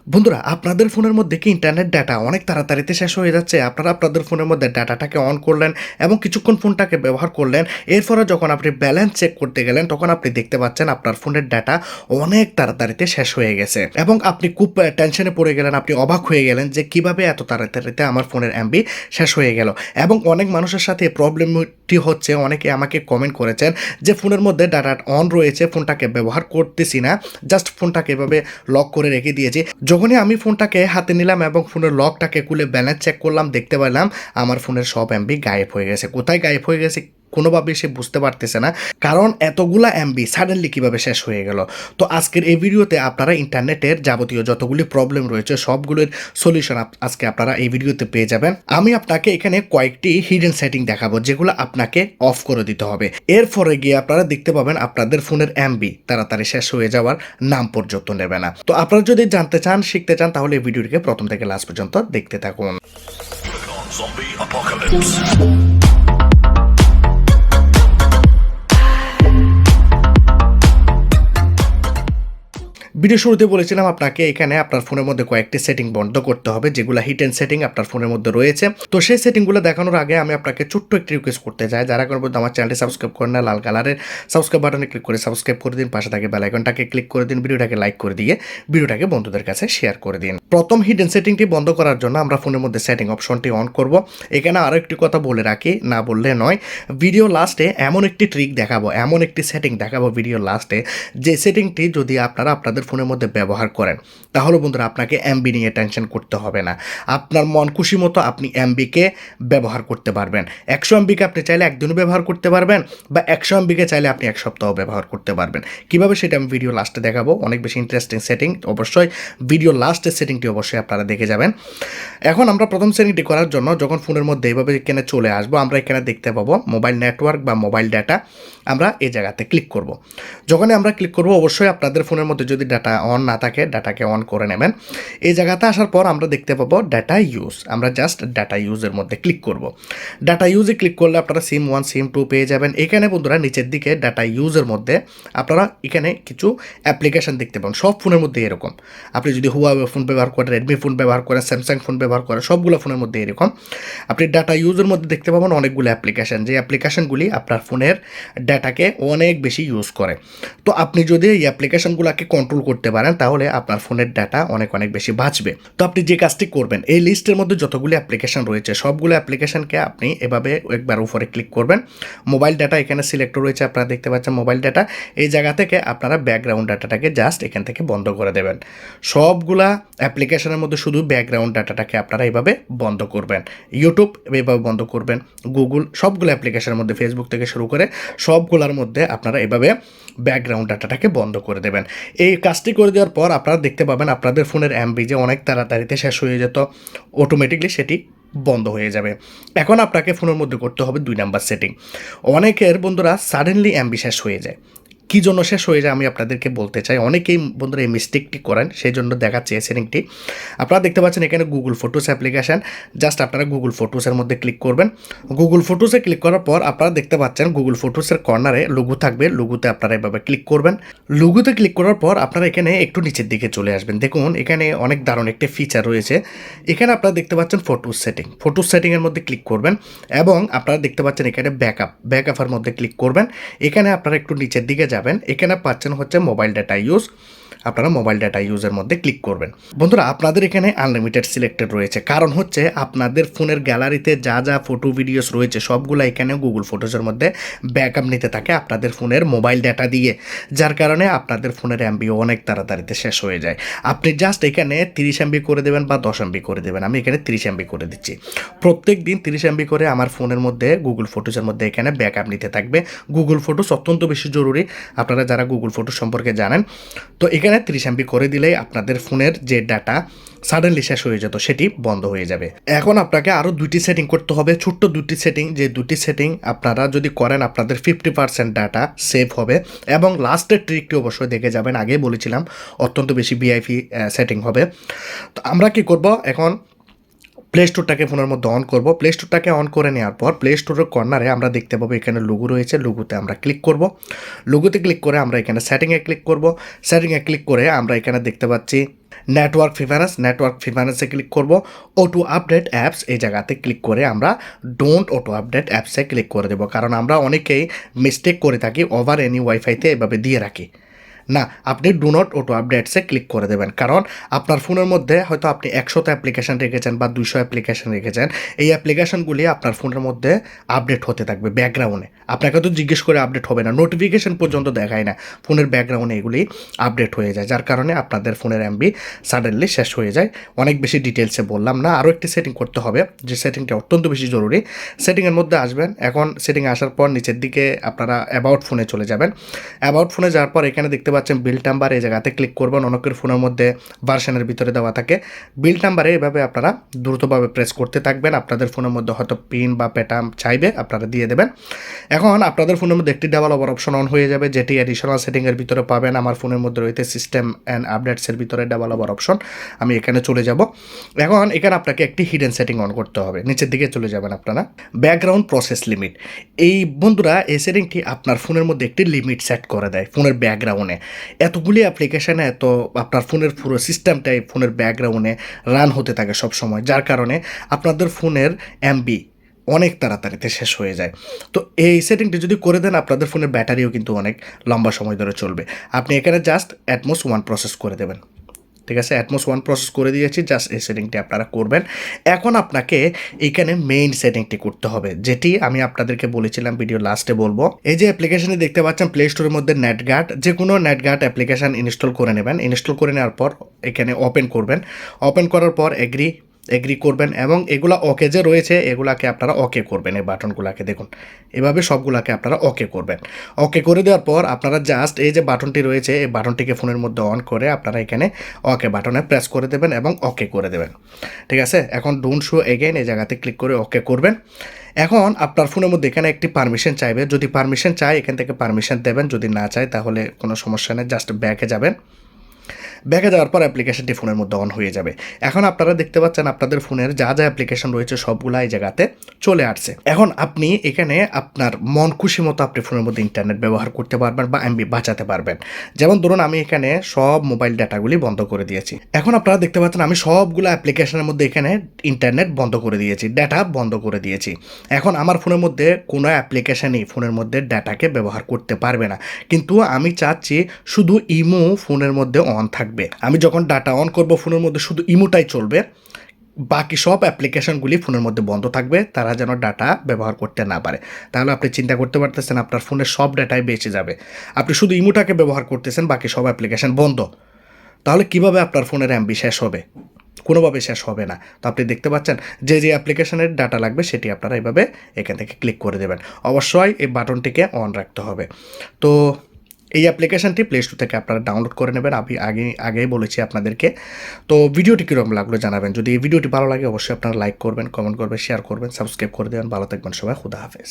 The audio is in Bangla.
বন্ধুরা আপনাদের ফোনের মধ্যে কি ইন্টারনেট ডাটা অনেক তাড়াতাড়িতে শেষ হয়ে যাচ্ছে? আপনারা আপনাদের ফোনের মধ্যে ডাটাটাকে অন করলেন এবং কিছুক্ষণ ফোনটাকে ব্যবহার করলেন। এরপরে যখন আপনি ব্যালেন্স চেক করতে গেলেন তখন আপনি দেখতে পাচ্ছেন আপনার ফোনের ডাটা অনেক তাড়াতাড়িতে শেষ হয়ে গেছে এবং আপনি খুব টেনশনে পড়ে গেলেন, আপনি অবাক হয়ে গেলেন যে কিভাবে এত তাড়াতাড়িতে আমার ফোনের এমবি শেষ হয়ে গেল। এবং অনেক মানুষের সাথে এই প্রবলেমটি হচ্ছে, অনেকে আমাকে কমেন্ট করেছেন যে ফোনের মধ্যে ডাটা অন রয়েছে, ফোনটাকে ব্যবহার করতেছি না, জাস্ট ফোনটাকে এভাবে লক করে রেখে দিয়েছি। যখনই আমি ফোনটাকে হাতে নিলাম এবং ফোনের লকটাকে খুলে ব্যালেন্স চেক করলাম, দেখতে পেলাম আমার ফোনের সব এমবি গায়েব হয়ে গেছে। কোথায় গায়েব হয়ে গেছে কোনোভাবেই সে বুঝতে পারতেছে না, কারণ এতগুলা এমবি সাডেনলি কীভাবে শেষ হয়ে গেল। তো আজকের এই ভিডিওতে আপনারা ইন্টারনেটের যাবতীয় যতগুলি প্রবলেম রয়েছে সবগুলোর সলিউশন আজকে আপনারা এই ভিডিওতে পেয়ে যাবেন। আমি আপনাকে এখানে কয়েকটি হিডেন সেটিং দেখাবো যেগুলো আপনাকে অফ করে দিতে হবে। এরপরে গিয়ে আপনারা দেখতে পাবেন আপনাদের ফোনের এমবি তাড়াতাড়ি শেষ হয়ে যাওয়ার নাম পর্যন্ত নেবে না। তো আপনারা যদি জানতে চান, শিখতে চান, তাহলে এই ভিডিওটিকে প্রথম থেকে লাস্ট পর্যন্ত দেখতে থাকুন। ভিডিও শুরুতে বলেছিলাম আপনাকে এখানে আপনার ফোনের মধ্যে কয়েকটি সেটিং বন্ধ করতে হবে, যেগুলো হিডেন সেটিং আপনার ফোনের মধ্যে রয়েছে। তো সেই সেটিংগুলো দেখানোর আগে আমি আপনাকে ছোট্ট একটি রিকোয়েস্ট করতে চাই, যারা কোনো আমার চ্যানেলটি সাবস্ক্রাইব করেন না, লাল কালারের সাবস্ক্রাইব বাটনে ক্লিক করে সাবস্ক্রাইব করে দিন, পাশে থাকে বেল আইকনটাকে ক্লিক করে দিন, ভিডিওটাকে লাইক করে দিয়ে ভিডিওটাকে বন্ধুদের কাছে শেয়ার করে দিন। প্রথম হিডেন সেটিংটি বন্ধ করার জন্য আমরা ফোনের মধ্যে সেটিং অপশনটি অন করব। এখানে আরও একটি কথা বলে রাখি, না বললে নয়, ভিডিও লাস্টে এমন একটি ট্রিক দেখাবো, এমন একটি সেটিং দেখাবো ভিডিও লাস্টে, যে সেটিংটি যদি আপনারা আপনাদের ফোনের মধ্যে ব্যবহার করেন তাহলে বন্ধুরা আপনাকে এমবি নিয়ে টেনশন করতে হবে না। আপনার মন খুশি মতো আপনি এমবিকে ব্যবহার করতে পারবেন। 100 এমবিকে আপনি চাইলে একদিনও ব্যবহার করতে পারবেন, বা 100 এমবিকে চাইলে আপনি এক সপ্তাহ ব্যবহার করতে পারবেন। কিভাবে সেটা আমি ভিডিও লাস্টে দেখাবো। অনেক বেশি ইন্টারেস্টিং সেটিং, অবশ্যই ভিডিও লাস্টের সেটিংটি অবশ্যই আপনারা দেখে যাবেন। এখন আমরা প্রথম সেটিংটি করার জন্য যখন ফোনের মধ্যে এইভাবে এখানে চলে আসবো, আমরা এখানে দেখতে পাবো মোবাইল নেটওয়ার্ক বা মোবাইল ডাটা। আমরা এই জায়গাতে ক্লিক করব। যখনই আমরা ক্লিক করব, অবশ্যই আপনাদের ফোনের মধ্যে যদি ডাটা অন না থাকে ডাটাকে অন করে নেবেন। এই জায়গাতে আসার পর আমরা দেখতে পাবো ডাটা ইউজ। আমরা জাস্ট ডাটা ইউজের মধ্যে ক্লিক করব। ডাটা ইউজে ক্লিক করলে আপনারা সিম 1 সিম 2 পেয়ে যাবেন। এখানে বন্ধুরা নিচের দিকে ডাটা ইউজের মধ্যে আপনারা এখানে কিছু অ্যাপ্লিকেশন দেখতে পাবেন। সব ফোনের মধ্যে এরকম, আপনি যদি হুয়াওয়ে ফোন ব্যবহার করেন, রেডমি ফোন ব্যবহার করেন, স্যামসাং ফোন ব্যবহার করেন, সবগুলো ফোনের মধ্যে এরকম আপনি ডাটা ইউজের মধ্যে দেখতে পাবেন অনেকগুলো অ্যাপ্লিকেশন, যে অ্যাপ্লিকেশনগুলি আপনার ফোনের ডাটাকে অনেক বেশি ইউজ করে। তো আপনি যদি এই অ্যাপ্লিকেশনগুলোকে কন্ট্রোল করতে পারেন তাহলে আপনার ফোনের ডাটা অনেক বেশি বাঁচবে। তো আপনি যে কাজটি করবেন, এই লিস্টের মধ্যে যতগুলো অ্যাপ্লিকেশন রয়েছে সবগুলো অ্যাপ্লিকেশনকে আপনি এভাবে একবার উপরে ক্লিক করবেন। মোবাইল ডাটা এখানে সিলেক্ট রয়েছে, আপনারা দেখতে পাচ্ছেন মোবাইল ডাটা। এই জায়গা থেকে আপনারা ব্যাকগ্রাউন্ড ডাটাটাকে জাস্ট এখান থেকে বন্ধ করে দেবেন। সবগুলা অ্যাপ্লিকেশনের মধ্যে শুধু ব্যাকগ্রাউন্ড ডাটাটাকে আপনারা এইভাবে বন্ধ করবেন। ইউটিউব এভাবে বন্ধ করবেন, গুগল, সবগুলো অ্যাপ্লিকেশনের মধ্যে, ফেসবুক থেকে শুরু করে সবগুলোর মধ্যে আপনারা এভাবে ব্যাকগ্রাউন্ড ডাটাটাকে বন্ধ করে দেবেন। এই কাজটি করে দেওয়ার পর আপনারা দেখতে পাবেন আপনাদের ফোনের এমবি যে অনেক তাড়াতাড়িতে শেষ হয়ে যেত, অটোমেটিকলি সেটি বন্ধ হয়ে যাবে। এখন আপনাকে ফোনের মধ্যে করতে হবে 2 নাম্বার সেটিং। অনেকের বন্ধুরা সাডেনলি এমবি শেষ হয়ে যায়। কী জন্য শেষ হয়ে যায় আমি আপনাদেরকে বলতে চাই। অনেকেই বন্ধুরা এই মিস্টেকটি করেন, সেই জন্য দেখাচ্ছে এই সেটিংটি। আপনারা দেখতে পাচ্ছেন এখানে গুগল ফটোস অ্যাপ্লিকেশান, জাস্ট আপনারা গুগল ফটোসের মধ্যে ক্লিক করবেন। গুগল ফটোসে ক্লিক করার পর আপনারা দেখতে পাচ্ছেন গুগল ফটোসের কর্নারে লোগো থাকবে, লোগোতে আপনারা এভাবে ক্লিক করবেন। লোগোতে ক্লিক করার পর আপনারা এখানে একটু নিচের দিকে চলে আসবেন। দেখুন এখানে অনেক দারুণ একটি ফিচার রয়েছে। এখানে আপনারা দেখতে পাচ্ছেন ফটোস সেটিং, ফটোস সেটিংয়ের মধ্যে ক্লিক করবেন এবং আপনারা দেখতে পাচ্ছেন এখানে ব্যাকআপের মধ্যে ক্লিক করবেন। এখানে আপনারা একটু নিচের দিকে যাবেন, এখানে পাচ্ছেন হচ্ছে মোবাইল ডাটা ইউজ। আপনারা মোবাইল ডাটা ইউজের মধ্যে ক্লিক করবেন। বন্ধুরা আপনাদের এখানে আনলিমিটেড সিলেক্টেড রয়েছে, কারণ হচ্ছে আপনাদের ফোনের গ্যালারিতে যা যা ফটো ভিডিওস রয়েছে সবগুলো এখানে গুগল ফটোসের মধ্যে ব্যাকআপ নিতে থাকে আপনাদের ফোনের মোবাইল ডাটা দিয়ে, যার কারণে আপনাদের ফোনের এমবি অনেক তাড়াতাড়িতে শেষ হয়ে যায়। আপনি জাস্ট এখানে 30 এমবি করে দেবেন বা 10 এমবি করে দেবেন। আমি এখানে 30 এমবি করে দিচ্ছি। প্রত্যেক দিন 30 এমবি করে আমার ফোনের মধ্যে গুগল ফটোসের মধ্যে এখানে ব্যাকআপ নিতে থাকবে। গুগল ফটোস অত্যন্ত বেশি জরুরি, আপনারা যারা গুগল ফটোস সম্পর্কে জানেন। তো এখানে 30 এমবি করে দিলেই আপনাদের ফোনের যে ডাটা সাডেনলি শেষ হয়ে যেত সেটি বন্ধ হয়ে যাবে। এখন আপনাকে আরও 2টি সেটিং করতে হবে, ছোট্ট 2টি সেটিং, যে 2টি সেটিং আপনারা যদি করেন আপনাদের 50% ডাটা সেভ হবে। এবং লাস্টের ট্রিকটি অবশ্যই দেখে যাবেন, আগে বলেছিলাম অত্যন্ত বেশি ভিআইপি সেটিং হবে। তো আমরা কি করব, এখন প্লে স্টোরটাকে ফোনের মধ্যে অন করব। প্লে স্টোরটাকে অন করে নেওয়ার পর প্লে স্টোরের কর্নারে আমরা দেখতে পাবো এখানে লোগো রয়েছে, লোগোতে আমরা ক্লিক করব। লোগোতে ক্লিক করে আমরা এখানে সেটিংয়ে ক্লিক করব। সেটিংয়ে ক্লিক করে আমরা এখানে দেখতে পাচ্ছি নেটওয়ার্ক প্রিফারেন্সে ক্লিক করব, অটো আপডেট অ্যাপস এই জায়গাতে ক্লিক করে আমরা ডোন্ট অটো আপডেট অ্যাপসে ক্লিক করে দেবো, কারণ আমরা অনেকেই মিস্টেক করে থাকি ওভার এনি ওয়াইফাইতে এভাবে দিয়ে রাখি। না, আপনি ডু নট অটো আপডেটসে ক্লিক করে দেবেন, কারণ আপনার ফোনের মধ্যে হয়তো আপনি 100টা অ্যাপ্লিকেশান রেখেছেন বা 200 অ্যাপ্লিকেশান রেখেছেন, এই অ্যাপ্লিকেশানগুলি আপনার ফোনের মধ্যে আপডেট হতে থাকবে ব্যাকগ্রাউন্ডে। আপনাকে তো জিজ্ঞেস করে আপডেট হবে না, নোটিফিকেশান পর্যন্ত দেখায় না, ফোনের ব্যাকগ্রাউন্ডে এগুলি আপডেট হয়ে যায়, যার কারণে আপনাদের ফোনের এমবি সাডেনলি শেষ হয়ে যায়। অনেক বেশি ডিটেলসে বললাম না, আরও একটি সেটিং করতে হবে, যে সেটিংটা অত্যন্ত বেশি জরুরি। সেটিংয়ের মধ্যে আসবেন, এখন সেটিংয়ে আসার পর নিচের দিকে আপনারা অ্যাবাউট ফোনে চলে যাবেন। অ্যাবাউট ফোনে যাওয়ার পর এখানে দেখতে পাচ্ছেন বিল্ড নাম্বার, এই জায়গাতে ক্লিক করবেন। অনেকের ফোনের মধ্যে ভার্সনের ভিতরে দেওয়া থাকে বিল্ড নাম্বারে, এভাবে আপনারা দ্রুতভাবে প্রেস করতে থাকবেন। আপনাদের ফোনের মধ্যে হয়তো পিন বা প্যাটার্ন চাইবে, আপনারা দিয়ে দেবেন। এখন আপনাদের ফোনের মধ্যে একটি ডেভেলপার অপশন অন হয়ে যাবে, যেটি অ্যাডিশনাল সেটিংয়ের ভিতরে পাবেন। আমার ফোনের মধ্যে রয়েছে সিস্টেম অ্যান্ড আপডেটসের ভিতরে ডেভেলপার অপশন, আমি এখানে চলে যাব। এখন এখানে আপনাকে একটি হিডেন সেটিং অন করতে হবে, নিচের দিকে চলে যাবেন আপনারা, ব্যাকগ্রাউন্ড প্রসেস লিমিট। এই বন্ধুরা, এই সেটিংটি আপনার ফোনের মধ্যে একটি লিমিট সেট করে দেয় ফোনের ব্যাকগ্রাউন্ডে। এতগুলি অ্যাপ্লিকেশানে এত আপনার ফোনের পুরো সিস্টেমটাই ফোনের ব্যাকগ্রাউন্ডে রান হতে থাকে সব সময়, যার কারণে আপনাদের ফোনের এমবি অনেক তাড়াতাড়িতে শেষ হয়ে যায়। তো এই সেটিংটি যদি করে দেন, আপনাদের ফোনের ব্যাটারিও কিন্তু অনেক লম্বা সময় ধরে চলবে। আপনি এখানে জাস্ট অ্যাটমোস 1 প্রসেস করে দেবেন, ঠিক আছে? অ্যাটমোস 1 প্রসেস করে দিয়েছি, জাস্ট এই সেটিংটি আপনারা করবেন। এখন আপনাকে এইখানে মেইন সেটিংটি করতে হবে, যেটি আমি আপনাদেরকে বলেছিলাম ভিডিও লাস্টে বলবো। এই যে অ্যাপ্লিকেশানে দেখতে পাচ্ছেন প্লে স্টোরের মধ্যে নেটগার্ড, যে কোনো নেটগার্ড অ্যাপ্লিকেশান ইনস্টল করে নেবেন। ইনস্টল করে নেওয়ার পর এখানে ওপেন করবেন। ওপেন করার পর এগ্রি করবেন, এবং এগুলা ওকে যে রয়েছে এগুলাকে আপনারা ওকে করবেন। এই বাটনগুলাকে দেখুন, এভাবে সবগুলাকে আপনারা ওকে করবেন। ওকে করে দেওয়ার পর আপনারা জাস্ট এই যে বাটনটি রয়েছে, এই বাটনটিকে ফোনের মধ্যে অন করে আপনারা এখানে ওকে বাটনে প্রেস করে দেবেন এবং ওকে করে দেবেন, ঠিক আছে? এখন ডোন্ট শো এগেইন এই জায়গাতে ক্লিক করে ওকে করবেন। এখন আপনার ফোনের মধ্যে এখানে একটি পারমিশন চাইবে, যদি পারমিশন চায় এখান থেকে পারমিশন দেবেন, যদি না চায় তাহলে কোনো সমস্যা নেই, জাস্ট ব্যাকে যাবেন। ব্যাকে যাওয়ার পর অ্যাপ্লিকেশনটি ফোনের মধ্যে অন হয়ে যাবে। এখন আপনারা দেখতে পাচ্ছেন আপনাদের ফোনের যা যা অ্যাপ্লিকেশন রয়েছে সবগুলা এই জায়গাতে চলে আসছে। এখন আপনি এখানে আপনার মন খুশি মতো আপনি ফোনের মধ্যে ইন্টারনেট ব্যবহার করতে পারবেন বা এমবি বাঁচাতে পারবেন। যেমন ধরুন আমি এখানে সব মোবাইল ডাটাগুলি বন্ধ করে দিয়েছি। এখন আপনারা দেখতে পাচ্ছেন আমি সবগুলো অ্যাপ্লিকেশনের মধ্যে এখানে ইন্টারনেট বন্ধ করে দিয়েছি, ডাটা বন্ধ করে দিয়েছি। এখন আমার ফোনের মধ্যে কোনো অ্যাপ্লিকেশনই ফোনের মধ্যে ডাটাকে ব্যবহার করতে পারবে না, কিন্তু আমি চাচ্ছি শুধু ইমো ফোনের মধ্যে অন থাকবে। আমি যখন ডাটা অন করব ফোনের মধ্যে শুধু ইমোটাই চলবে, বাকি সব অ্যাপ্লিকেশনগুলি ফোনের মধ্যে বন্ধ থাকবে, তারা যেন ডাটা ব্যবহার করতে না পারে। তাহলে আপনি চিন্তা করতে পারতেছেন আপনার ফোনের সব ডাটাই বেঁচে যাবে। আপনি শুধু ইমোটাকে ব্যবহার করতেছেন, বাকি সব অ্যাপ্লিকেশন বন্ধ। তাহলে কিভাবে আপনার ফোনের এমবি শেষ হবে? কোনোভাবে শেষ হবে না। তো আপনি দেখতে পাচ্ছেন যে যে অ্যাপ্লিকেশনের ডাটা লাগবে সেটি আপনারা এভাবে এখান থেকে ক্লিক করে দেবেন। অবশ্যই এই বাটনটিকে অন রাখতে হবে। তো এই অ্যাপ্লিকেশনটি প্লে স্টোর থেকে আপনারা ডাউনলোড করে নেবেন, আমি আগেই বলেছি আপনাদেরকে। তো ভিডিওটি কীরকম লাগলো জানাবেন। যদি এই ভিডিওটি ভালো লাগে অবশ্যই আপনারা লাইক করবেন, কমেন্ট করবেন, শেয়ার করবেন, সাবস্ক্রাইব করে দেবেন। ভালো থাকবেন সবাই, খুদা হাফেজ।